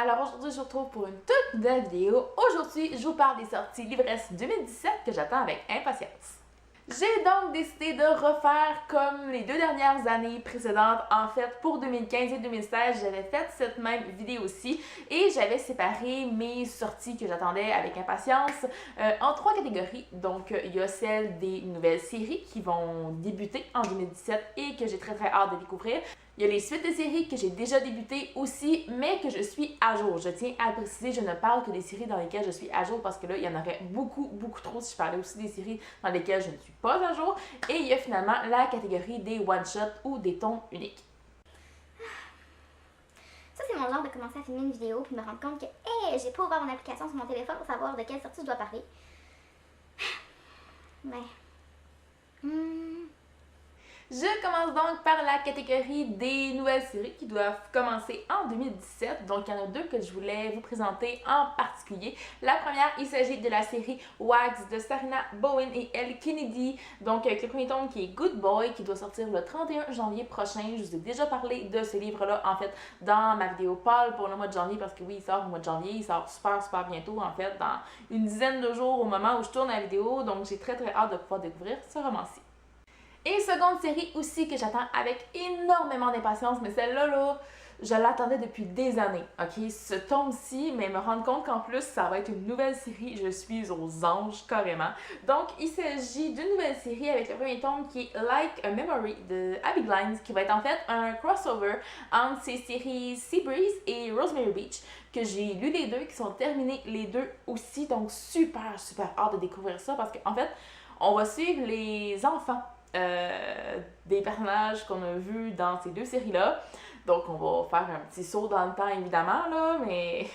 Alors aujourd'hui, je vous retrouve pour une toute nouvelle vidéo. Aujourd'hui, je vous parle des sorties Livresse 2017 que j'attends avec impatience. J'ai donc décidé de refaire comme les deux dernières années précédentes. En fait, pour 2015 et 2016, j'avais fait cette même vidéo-ci et j'avais séparé mes sorties que j'attendais avec impatience en trois catégories. Donc, il y a celle des nouvelles séries qui vont débuter en 2017 et que j'ai très hâte de découvrir. Il y a les suites de séries que j'ai déjà débutées aussi, mais que je suis à jour. Je tiens à préciser, je ne parle que des séries dans lesquelles je suis à jour parce que là, il y en aurait beaucoup trop si je parlais aussi des séries dans lesquelles je ne suis pas à jour. Et il y a finalement la catégorie des one-shots ou des tomes uniques. Ça, c'est mon genre de commencer à filmer une vidéo puis me rendre compte que, hey, j'ai pas ouvert mon application sur mon téléphone pour savoir de quelle sortie je dois parler. Mais... Je commence donc par la catégorie des nouvelles séries qui doivent commencer en 2017. Donc, il y en a deux que je voulais vous présenter en particulier. La première, il s'agit de la série Wags de Sarina Bowen et Elle Kennedy. Donc, avec le premier tome qui est Good Boy, qui doit sortir le 31 janvier prochain. Je vous ai déjà parlé de ce livre-là, en fait, dans ma vidéo Paul pour le mois de janvier, parce que oui, il sort au mois de janvier. Il sort super bientôt, en fait, dans une dizaine de jours au moment où je tourne la vidéo. Donc, j'ai très hâte de pouvoir découvrir ce roman-ci. Et seconde série aussi que j'attends avec énormément d'impatience, mais celle-là, là, je l'attendais depuis des années, ok? Ce tome-ci, mais me rendre compte qu'en plus, ça va être une nouvelle série, je suis aux anges, carrément. Donc, il s'agit d'une nouvelle série avec le premier tome qui est Like a Memory de Abby Glines, qui va être en fait un crossover entre ces séries Seabreeze et Rosemary Beach, que j'ai lu les deux, qui sont terminés les deux aussi, donc super hâte de découvrir ça, parce qu'en fait, on va suivre les enfants des personnages qu'on a vus dans ces deux séries-là. Donc, on va faire un petit saut dans le temps, évidemment, là, mais...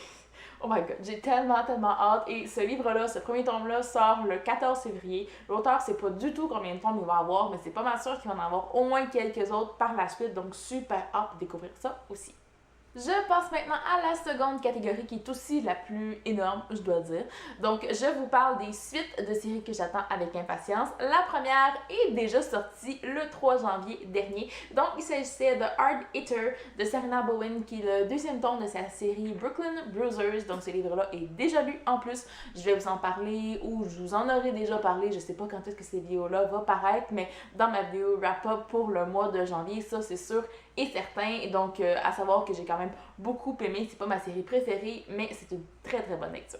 Oh my god, j'ai tellement hâte. Et ce livre-là, ce premier tome-là, sort le 14 février. L'auteur sait pas du tout combien de tomes il va avoir, mais c'est pas mal sûr qu'il va en avoir au moins quelques autres par la suite. Donc, super hâte de découvrir ça aussi. Je passe maintenant à la seconde catégorie qui est aussi la plus énorme, je dois dire. Donc, je vous parle des suites de séries que j'attends avec impatience. La première est déjà sortie le 3 janvier dernier. Donc, il s'agissait de Hard Hitter de Sarina Bowen, qui est le deuxième tome de sa série Brooklyn Bruisers. Donc, ce livre-là est déjà lu en plus. Je vais vous en parler ou je vous en aurai déjà parlé. Je sais pas quand est-ce que cette vidéo-là va paraître, mais dans ma vidéo wrap-up pour le mois de janvier, ça c'est sûr et certain. Donc, à savoir que j'ai quand même beaucoup aimé. C'est pas ma série préférée, mais c'est une très bonne lecture.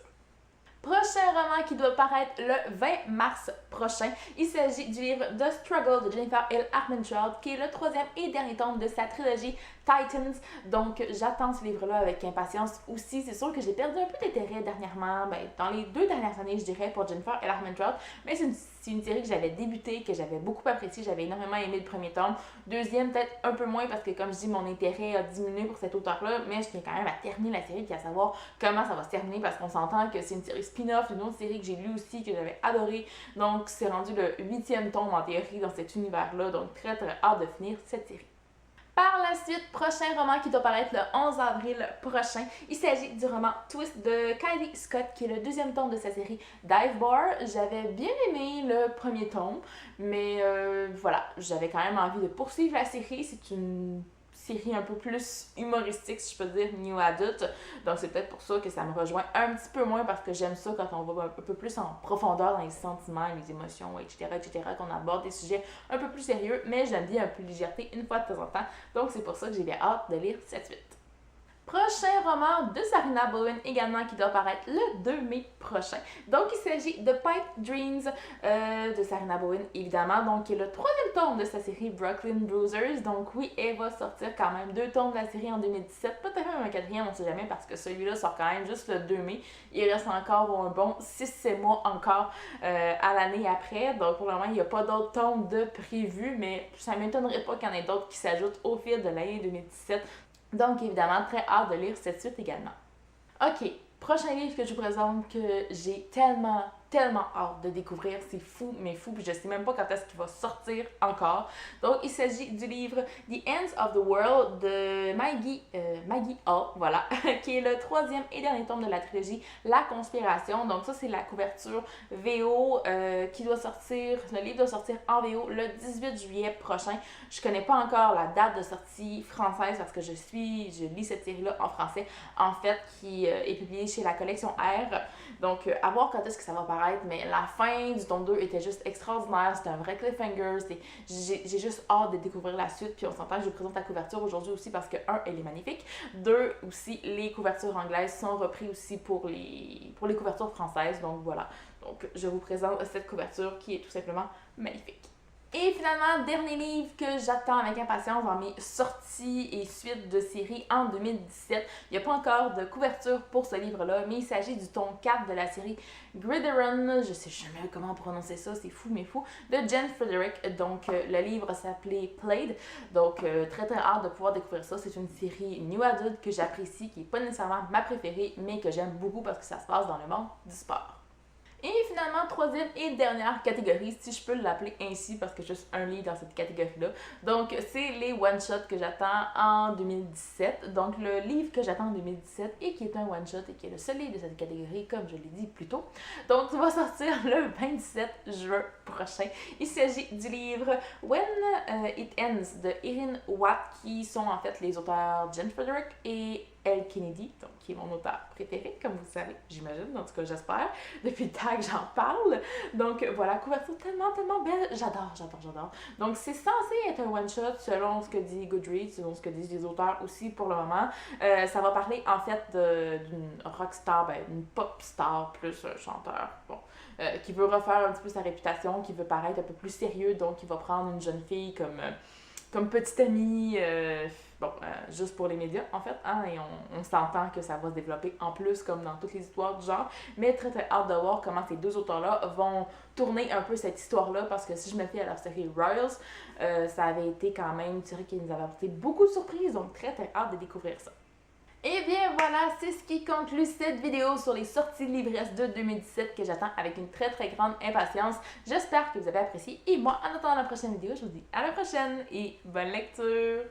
Prochain roman qui doit paraître le 20 mars prochain. Il s'agit du livre The Struggle de Jennifer L. Armentrout, qui est le troisième et dernier tome de sa trilogie Titans. Donc, j'attends ce livre-là avec impatience aussi. C'est sûr que j'ai perdu un peu d'intérêt dernièrement, dans les deux dernières années, je dirais, pour Jennifer L. Armentrout. Mais c'est une série que j'avais débutée, que j'avais beaucoup appréciée. J'avais énormément aimé le premier tome. Deuxième, peut-être un peu moins, parce que comme je dis, mon intérêt a diminué pour cet auteur-là. Mais je tiens quand même à terminer la série, puis à savoir comment ça va se terminer, parce qu'on s'entend que c'est une série spin-off, une autre série que j'ai lue aussi, que j'avais adorée. Donc, c'est rendu le 8e tome en théorie dans cet univers-là. Donc, très hâte de finir cette série. Par la suite, prochain roman qui doit paraître le 11 avril prochain. Il s'agit du roman Twist de Kylie Scott, qui est le deuxième tome de sa série Dive Bar. J'avais bien aimé le premier tome, mais voilà, j'avais quand même envie de poursuivre la série. C'est une série un peu plus humoristique, si je peux dire, new adult. Donc, c'est peut-être pour ça que ça me rejoint un petit peu moins, parce que j'aime ça quand on va un peu plus en profondeur dans les sentiments, les émotions, etc., qu'on aborde des sujets un peu plus sérieux, mais j'aime bien un peu de légèreté une fois de temps en temps. Donc, c'est pour ça que j'ai bien hâte de lire cette suite. Prochain roman de Sarina Bowen également qui doit paraître le 2 mai prochain. Donc, il s'agit de Pipe Dreams de Sarina Bowen, évidemment, donc qui est le troisième tome de sa série Brooklyn Bruisers. Donc oui, elle va sortir quand même 2 tomes de la série en 2017, peut-être même un quatrième, on sait jamais, parce que celui-là sort quand même juste le 2 mai. Il reste encore un bon 6-7 mois encore à l'année après. Donc pour le moment, il n'y a pas d'autres tomes de prévus, mais ça ne m'étonnerait pas qu'il y en ait d'autres qui s'ajoutent au fil de l'année 2017. Donc, évidemment, très hâte de lire cette suite également. Ok, prochain livre que je vous présente que j'ai tellement tellement hâte de découvrir, c'est fou, mais fou, puis je sais même pas quand est-ce qu'il va sortir encore. Donc, il s'agit du livre The Ends of the World de Maggie Hall, voilà, qui est le 3e et dernier tome de la trilogie La Conspiration. Donc, ça, c'est la couverture VO qui doit sortir, le livre doit sortir en VO le 18 juillet prochain. Je connais pas encore la date de sortie française parce que je lis cette série-là en français, en fait, qui est publiée chez la collection R. Donc, à voir quand est-ce que ça va paraître, mais la fin du tome 2 était juste extraordinaire, c'était un vrai cliffhanger, j'ai juste hâte de découvrir la suite, puis on s'entend que je vous présente la couverture aujourd'hui aussi parce que, 1, elle est magnifique, 2, aussi, les couvertures anglaises sont reprises aussi pour les couvertures françaises, donc voilà. Donc, je vous présente cette couverture qui est tout simplement magnifique. Et finalement, dernier livre que j'attends avec impatience dans mes sorties et suites de séries en 2017. Il n'y a pas encore de couverture pour ce livre-là, mais il s'agit du tome 4 de la série Gridiron, je sais jamais comment prononcer ça, c'est fou mais fou, de Jen Frederick. Donc, le livre s'appelait Played. Donc, très très hâte de pouvoir découvrir ça. C'est une série new adult que j'apprécie, qui n'est pas nécessairement ma préférée, mais que j'aime beaucoup parce que ça se passe dans le monde du sport. Et finalement, 3e et dernière catégorie, si je peux l'appeler ainsi, parce que j'ai juste un livre dans cette catégorie-là. Donc, c'est les one-shots que j'attends en 2017. Donc, le livre que j'attends en 2017 et qui est un one-shot et qui est le seul livre de cette catégorie, comme je l'ai dit plus tôt. Donc, il va sortir le 27 juin prochain. Il s'agit du livre When It Ends de Erin Watt, qui sont en fait les auteurs Jen Frederick et Elle Kennedy, donc qui est mon auteur préféré, comme vous savez, j'imagine, en tout cas j'espère, depuis le temps que j'en parle. Donc voilà, couverture tellement belle, j'adore. Donc c'est censé être un one-shot selon ce que dit Goodreads, selon ce que disent les auteurs aussi pour le moment. Ça va parler en fait d'une rockstar, une pop star plus un chanteur, bon, qui veut refaire un petit peu sa réputation, qui veut paraître un peu plus sérieux, donc il va prendre une jeune fille comme petite amie, juste pour les médias, en fait, hein, et on s'entend que ça va se développer en plus, comme dans toutes les histoires du genre, mais très très hâte de voir comment ces deux auteurs-là vont tourner un peu cette histoire-là, parce que si je me fie à leur série Royals, ça avait été quand même une série qui nous avait apporté beaucoup de surprises, donc très très hâte de découvrir ça. Et bien voilà, c'est ce qui conclut cette vidéo sur les sorties livresses de 2017 que j'attends avec une très très grande impatience. J'espère que vous avez apprécié et moi, en attendant la prochaine vidéo, je vous dis à la prochaine et bonne lecture!